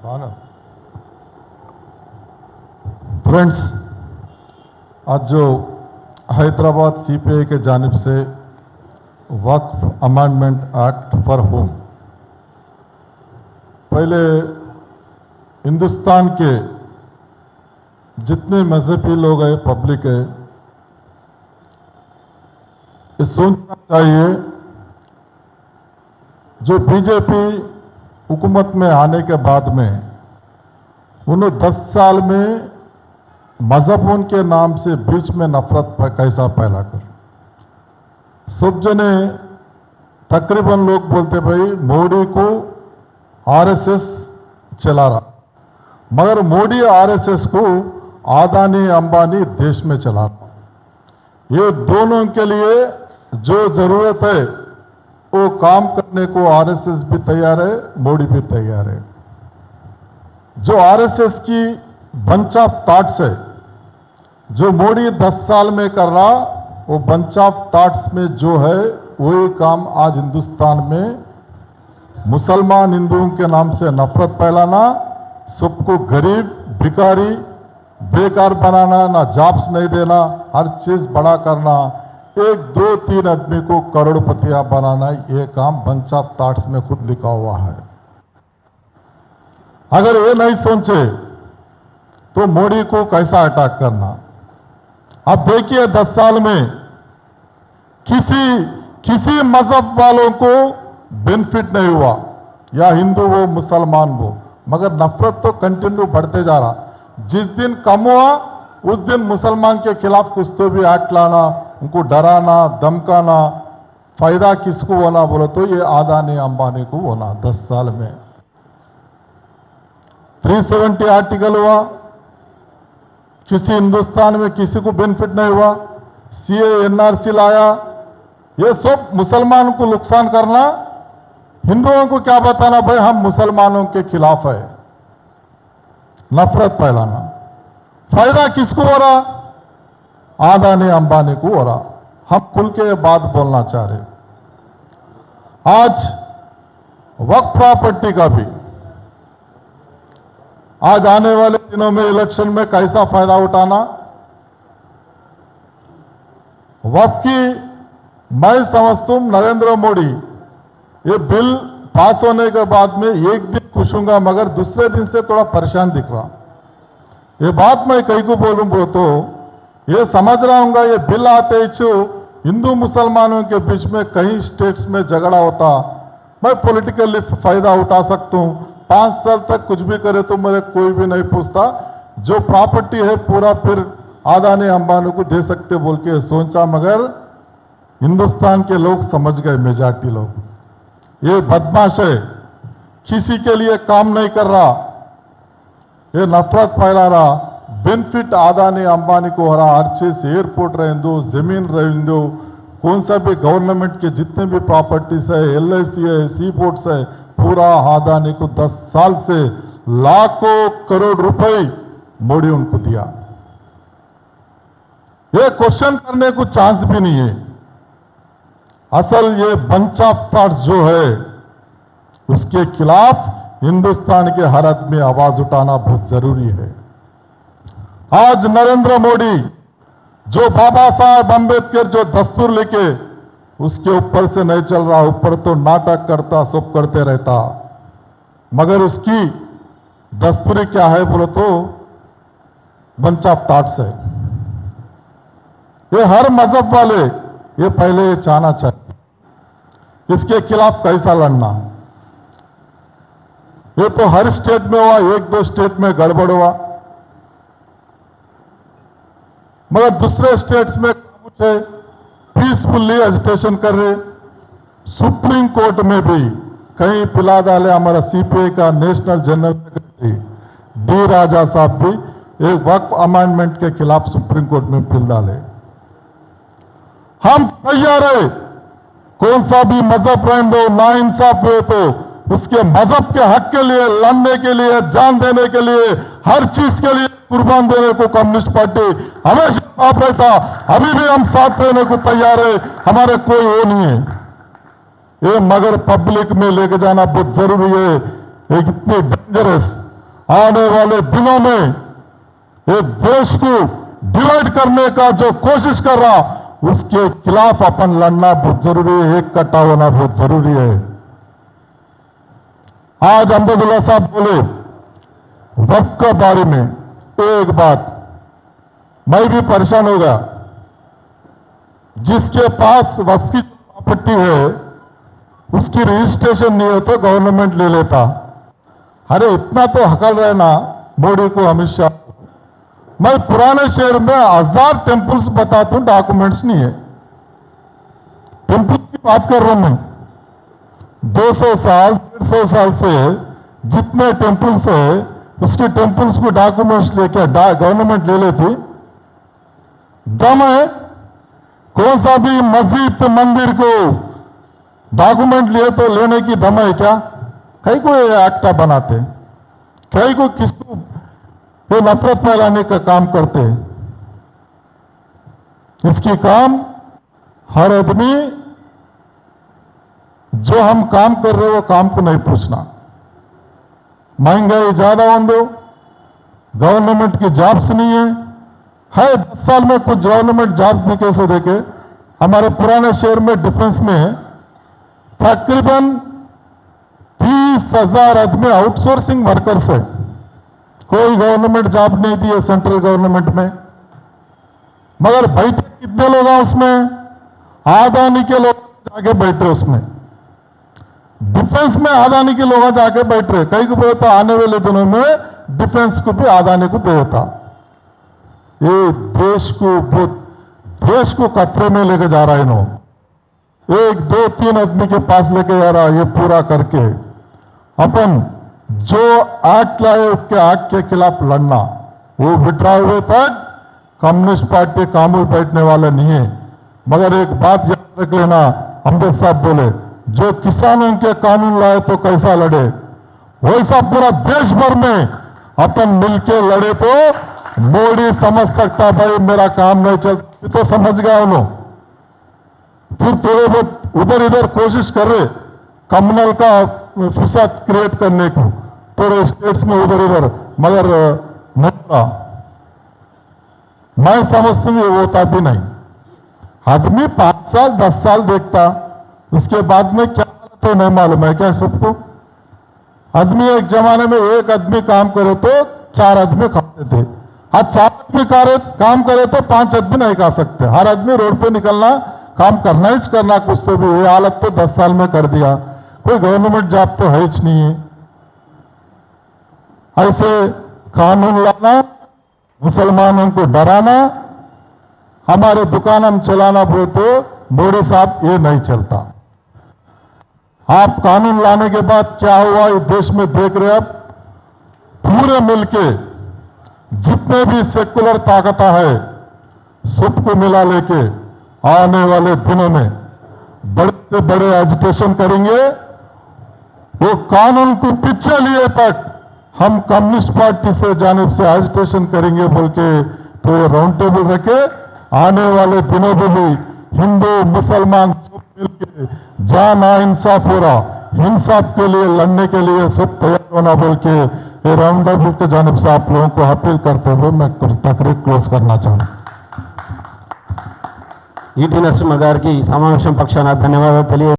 ना फ्रेंड्स, आज जो हैदराबाद सीपीआई के जानिब से वक्फ अमेंडमेंट एक्ट फॉर होम, पहले हिंदुस्तान के जितने मजहबी लोग हैं, पब्लिक है, ये सोचना चाहिए जो बीजेपी हुकूमत में आने के बाद में उन्होंने 10 साल में मजहबों के नाम से बीच में नफरत कैसा फैला कर सब जने तकरीबन लोग बोलते भाई मोदी को आरएसएस चला रहा, मगर मोदी आरएसएस को अदानी अंबानी देश में चला रहा। ये दोनों के लिए जो जरूरत है वो काम करने को आरएसएस भी तैयार है, मोदी भी तैयार है। जो आरएसएस की बंच ऑफ थॉट्स है जो मोदी 10 साल में कर रहा, वो बंच ऑफ थॉट्स में जो है वही काम आज हिंदुस्तान में मुसलमान हिंदुओं के नाम से नफरत फैलाना, सबको गरीब भिखारी बेकार बनाना, ना जॉब्स नहीं देना, हर चीज बड़ा करना, 1 2 3 आदमी को करोड़पतियां बनाना, ये काम बंच ऑफ थॉट्स में खुद लिखा हुआ है। अगर ये नहीं सोचे तो मोदी को कैसा अटैक करना। अब देखिए 10 साल में किसी मजहब वालों को बेनिफिट नहीं हुआ, या हिंदू हो मुसलमान हो, मगर नफरत तो कंटिन्यू बढ़ते जा रहा। जिस दिन कम हुआ उस दिन मुसलमान के खिलाफ कुछ तो भी एक्ट लाना, उनको डराना धमकाना, फायदा किसको होना बोलो तो ये अदानी अंबानी को होना। 10 साल में 370 आर्टिकल हुआ, किसी हिंदुस्तान में किसी को बेनिफिट नहीं हुआ। सीए एनआरसी लाया, ये सब मुसलमानों को नुकसान करना, हिंदुओं को क्या बताना भाई हम मुसलमानों के खिलाफ है, नफरत फैलाना। फायदा किसको हो रहा? अदानी अंबानी को हो रहा। हम खुल के बात बोलना चाह रहे। आज वक्फ प्रॉपर्टी का भी आज आने वाले दिनों में इलेक्शन में कैसा फायदा उठाना, वक्फ की मैं समझता हूं नरेंद्र मोदी ये बिल पास होने के बाद में एक दिन खुश हूंगा, मगर दूसरे दिन से थोड़ा परेशान दिख रहा। ये बात मैं कहीं को बोलूं तो ये समझ रहा हूंगा, ये बिल आते ही हिंदू मुसलमानों के बीच में कई स्टेट्स में झगड़ा होता, मैं पॉलिटिकली फायदा उठा सकता हूं। 5 साल तक कुछ भी करे तो मेरे कोई भी नहीं पूछता, जो प्रॉपर्टी है पूरा फिर अदानी अंबानी को दे सकते बोल के सोचा, मगर हिंदुस्तान के लोग समझ गए, मेजॉरिटी लोग ये बदमाश है, किसी के लिए काम नहीं कर रहा, ये नफरत फैला रहा, बेनिफिट अदानी अंबानी को हो रहा। हर चीज एयरपोर्ट रहने दो, जमीन रहने दो, कौन सा भी गवर्नमेंट के जितने भी प्रॉपर्टीज है, एलआईसी है, सी पोर्ट्स है, पूरा अदानी को 10 साल से लाखों करोड़ रुपए मोदी उनको दिया। ये क्वेश्चन करने को चांस भी नहीं है। असल ये बंच ऑफ थॉट्स जो है उसके खिलाफ हिंदुस्तान के हर आदमी आवाज उठाना बहुत जरूरी है। आज नरेंद्र मोदी जो बाबा साहब अंबेडकर जो दस्तूर लेके उसके ऊपर से नहीं चल रहा, ऊपर तो नाटक करता, सब करते रहता, मगर उसकी दस्तूरी क्या है बोलो तो बंच ऑफ थॉट्स है। ये हर मजहब वाले ये पहले चाहना चाहिए इसके खिलाफ कैसा लड़ना। ये तो हर स्टेट में हुआ, 1-2 स्टेट में गड़बड़ हुआ, मगर दूसरे स्टेट्स में पीसफुली एजिटेशन कर रहे। सुप्रीम कोर्ट में भी कहीं पिला डाले। हमारा सीपीआई का नेशनल जनरल सेक्रेटरी डी राजा साहब भी एक वक्फ अमेंडमेंट के खिलाफ सुप्रीम कोर्ट में बिल डाले। हम तैयार है, कौन सा भी मजहब रहने दो, ना इंसाफ हुए तो उसके मजहब के हक के लिए लड़ने के लिए, जान देने के लिए, हर चीज के लिए कुर्बान देने को कम्युनिस्ट पार्टी हमेशा साथ रहता। अभी भी हम साथ रहने को तैयार है, हमारे कोई वो नहीं है ये, मगर पब्लिक में लेके जाना बहुत जरूरी है। एक इतनी डेंजरस आने वाले दिनों में ये देश को डिवाइड करने का जो कोशिश कर रहा, उसके खिलाफ अपन लड़ना बहुत जरूरी है, एक कट्टा होना बहुत जरूरी है। आज अहमदुल्ला साहब बोले वक्फ के बारे में एक बात, मैं भी परेशान हो गया। जिसके पास वक्फ की प्रॉपर्टी है उसकी रजिस्ट्रेशन नहीं हो तो गवर्नमेंट ले लेता। अरे इतना तो हकल रहना मोदी को, अमित शाह को। मैं पुराने शहर में 1000 टेम्पल्स बताता हूं, डॉक्यूमेंट्स नहीं है। टेम्पल की बात कर रहा हूं मैं। 200 साल 150 साल से जितने टेम्पल्स है उसके टेम्पल्स को डॉक्यूमेंट्स लेके गवर्नमेंट ले लेती। दम है कौन सा भी मस्जिद मंदिर को डॉक्यूमेंट लिए तो लेने की दम है क्या? कई को एक्टा बनाते, कई को किसको ये नफरत फैलाने का काम करते। इसकी काम हर आदमी जो हम काम कर रहे हो वो काम को नहीं पूछना। महंगाई ज्यादा होंगे, गवर्नमेंट की जॉब्स नहीं है 10 साल में कुछ गवर्नमेंट जॉब्स नहीं कैसे देखे। हमारे पुराने शहर में डिफेंस में तकरीबन 30,000 आदमी आउटसोर्सिंग वर्कर्स है। कोई गवर्नमेंट जॉब नहीं दी है सेंट्रल गवर्नमेंट में, मगर बैठे कितने लोग हैं उसमें? आदानी के लोग जाके बैठे उसमें। डिफेंस में आदानी के लोग जाके बैठ रहे। कई को बोलता आने वाले दिनों में डिफेंस को भी आदानी को देता। ये देश को खतरे में लेके जा रहा है इन्होंने। 1, 2, 3 आदमी के पास लेके जा रहा है। ये पूरा करके अपन जो एक्ट लाए उसके एक्ट के खिलाफ लड़ना। वो बिठा हुए तक कम्युनिस्ट पार्टी काबू बैठने वाला नहीं है। मगर एक बात याद रख लेना, अमजद साहब बोले जो किसानों के कानून लाए तो कैसा लड़े, वैसा पूरा देश भर में अपन मिलके लड़े तो मोदी समझ सकता भाई मेरा काम नहीं चलता, तो समझ गया उन्होंने। फिर थोड़े बहुत उधर इधर कोशिश कर रहे कम्युनल का फिसाद क्रिएट करने को थोड़े स्टेट्स में उधर इधर, मगर नहीं रहा। मैं समझती हूँ वो होता भी नहीं। आदमी 5 साल 10 साल देखता, उसके बाद में क्या तो नहीं मालूम है क्या सबको? आदमी एक जमाने में एक आदमी काम करे तो 4 आदमी खाते थे। आज 4 आदमी काम करे तो 5 आदमी नहीं खा सकते। हर आदमी रोड पे निकलना, काम करना ही करना कुछ तो भी। ये हालत तो 10 साल में कर दिया। कोई गवर्नमेंट जॉब तो है ही नहीं है। ऐसे कानून लाना, मुसलमानों को डराना, हमारे दुकान हम चलाना बोले तो मोदी साहब ये नहीं चलता। आप कानून लाने के बाद क्या हुआ इस देश में देख रहे। अब पूरे मिलके जितने भी सेकुलर ताकत है सबको मिला लेके आने वाले दिनों में बड़े से बड़े एजिटेशन करेंगे। वो कानून को पीछे लिए तक हम कम्युनिस्ट पार्टी से जानिब से एजिटेशन करेंगे बोल के तो ये राउंड टेबल रखे। आने वाले दिनों में भी हिंदू मुसलमान सब मिलकर जहां ना इंसाफ हो रहा इंसाफ के लिए लड़ने के लिए सब तैयार होना बोल के ये राउंड टेबल के जानिब से आप लोगों को अपील करते हुए मैं तकरीर क्लोज करना चाहूँ। ఈటీ నరసింహ గారికి సమావేశం పక్షాన ధన్యవాదాలు తెలియ